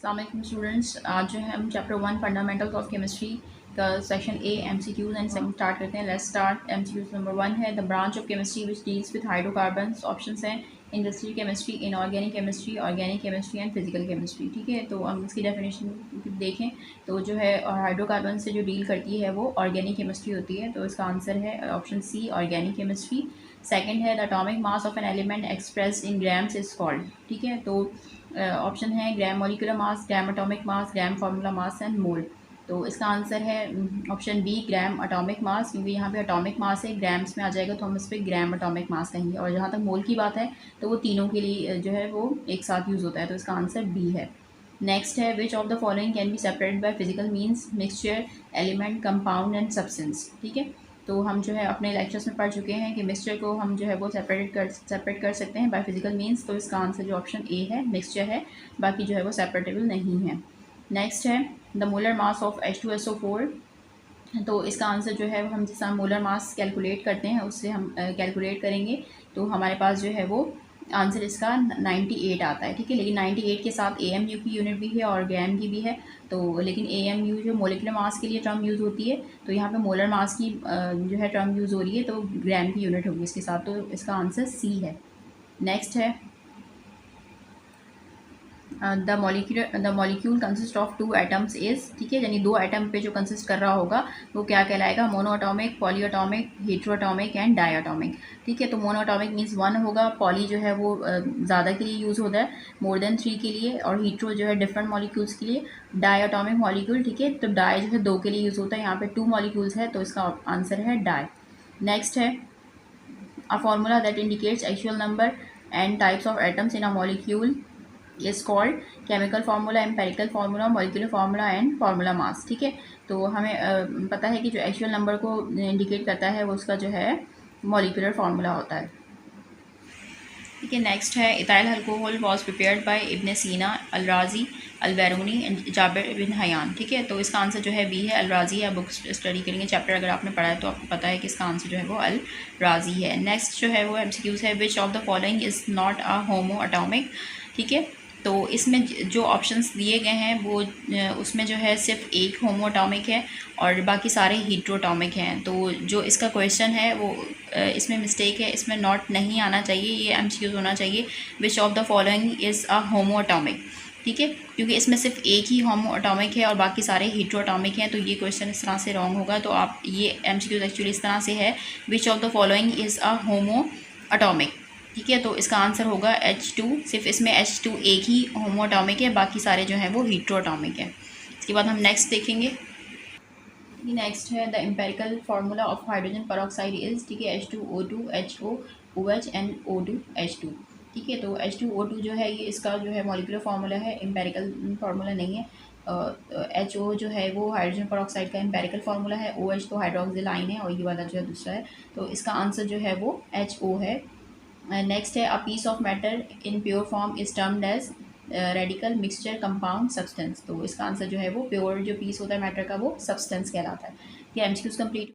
अस्सलाम वालेकुम स्टूडेंट्स। आज जो है हम चैप्टर 1 फंडामेंटल्स ऑफ केमिस्ट्री का section A MCQs and second start करते हैं। Let's start. एमसीक्यूज नंबर 1 है the branch of chemistry which deals with hydrocarbons. Options हैं industrial chemistry, inorganic chemistry, organic chemistry and physical chemistry. ठीक है, तो हम इसकी डेफिनेशन देखें तो जो है हाइड्रोकार्बन से जो डील करती है वो ऑर्गेनिक केमिस्ट्री होती है। तो इसका आंसर है option C, organic chemistry. Second है the atomic mass of an element expressed in grams is called. ठीक है, तो ऑप्शन है gram molecular mass, gram atomic mass, gram formula mass and mole. तो इसका आंसर है option B, gram atomic mass, क्योंकि यहाँ पे एटॉमिक मास है, ग्राम्स में आ जाएगा तो हम इस पर ग्राम एटॉमिक मास कहेंगे। और जहाँ तक मोल की बात है तो वो तीनों के लिए जो है वो एक साथ यूज़ होता है, तो इसका आंसर बी है। नेक्स्ट है which of the following can be separated by physical means, mixture, element, compound and substance. ठीक है, तो हम जो है अपने लेक्चर्स में पढ़ चुके हैं कि मिक्सचर को हम जो है वो सेपरेट कर सकते हैं बाय फिजिकल मीन्स। तो इसका आंसर जो ऑप्शन ए है, मिक्सचर है, बाकी जो है वो सेपरेटेबल नहीं है। नेक्स्ट है the molar mass of H2SO4। तो इसका आंसर जो है हम जिस मोलर मास कैलकुलेट करते हैं उससे हम कैलकुलेट करेंगे तो हमारे पास जो है वो आंसर इसका 98 आता है। ठीक है, लेकिन 98 के साथ AMU की यूनिट भी है और ग्राम की भी है। तो लेकिन AMU जो मोलिकुलर मास के लिए टर्म यूज़ होती है, तो यहाँ पे मोलर मास की जो है टर्म यूज़ हो रही है, तो ग्राम की यूनिट होगी इसके साथ। तो इसका आंसर सी है। नेक्स्ट है the molecule consist of 2 atoms is. ठीक है, यानी 2 एटम पे जो कंसिस्ट कर रहा होगा वो क्या कहलाएगा, मोनोएटॉमिक, पॉलीएटॉमिक, हेट्रोएटॉमिक एंड डायएटॉमिक। ठीक है, तो मोनोएटॉमिक मीन्स 1 होगा, पॉली जो है वो ज़्यादा के लिए यूज़ होता है, मोर देन 3 के लिए, और हीट्रो जो है डिफरेंट मॉलिक्यूल्स के लिए, डायएटॉमिक मॉलिक्यूल। ठीक है, तो डाई जो है 2 के लिए यूज़ होता है, यहाँ पे 2 मॉलिक्यूल्स है तो इसका आंसर है डाई। नेक्स्ट है a formula that indicates actual number and types of atoms in a molecule is called. Chemical formula, empirical formula, molecular formula and formula mass. ठीक है, तो हमें पता है कि जो एक्चुअल नंबर को इंडिकेट करता है वो उसका जो है मॉलिक्यूलर फार्मूला होता है। ठीक है, नेक्स्ट है ethyl alcohol was prepared by Ibn Sina, al Razi, al Biruni and Jabir bin Hayyan. ठीक है, तो इसका आंसर जो है बी है, अल-राज़ी। या बुक स्टडी करेंगे चैप्टर अगर आपने पढ़ा है तो आपको पता है कि इसका आंसर जो है वो अल-राज़ी है। नेक्स्ट जो है वो MCQs है which of the following is not a homo atomic. ठीक है, तो इसमें जो ऑप्शंस दिए गए हैं वो उसमें जो है सिर्फ एक होमो एटॉमिक है और बाकी सारे हीट्रोटॉमिक हैं। तो जो इसका क्वेश्चन है वो इसमें मिस्टेक है, इसमें नॉट नहीं आना चाहिए, ये MCQs होना चाहिए which of the following is a homo atomic. ठीक है, क्योंकि इसमें सिर्फ एक ही होमो एटॉमिक है और बाकी सारे हीट्रोटॉमिक हैं, तो ये क्वेश्चन इस तरह से रॉन्ग होगा। तो आप ये MCQs एक्चुअली इस तरह से है which of the following is a homo atomic. ठीक है, तो इसका आंसर होगा H2। सिर्फ इसमें H2 एक ही होमो एटॉमिक है, बाकी सारे जो हैं वो हीट्रो एटॉमिक है। इसके बाद हम नेक्स्ट देखेंगे। नेक्स्ट है the empirical formula of hydrogen peroxide is. ठीक है, H2O2 HOOH and O2 H2। ठीक है, तो H2O2 जो है ये इसका जो है मॉलिक्यूलर फार्मूला है, एम्पेरिकल फार्मूला नहीं है। HO जो है वो हाइड्रोजन पेरोक्साइड का एम्पेरिकल फार्मूला है, OH तो हाइड्रोक्सिल आइन है और ये वाला जो है दूसरा है, तो इसका आंसर जो है वो HO है। नेक्स्ट है a piece of matter in pure form is termed as radical, mixture, compound, substance. तो इसका आंसर जो है वो प्योर जो पीस होता है मैटर का वो सब्सटेंस कहलाता है। ये MCQs कंप्लीट।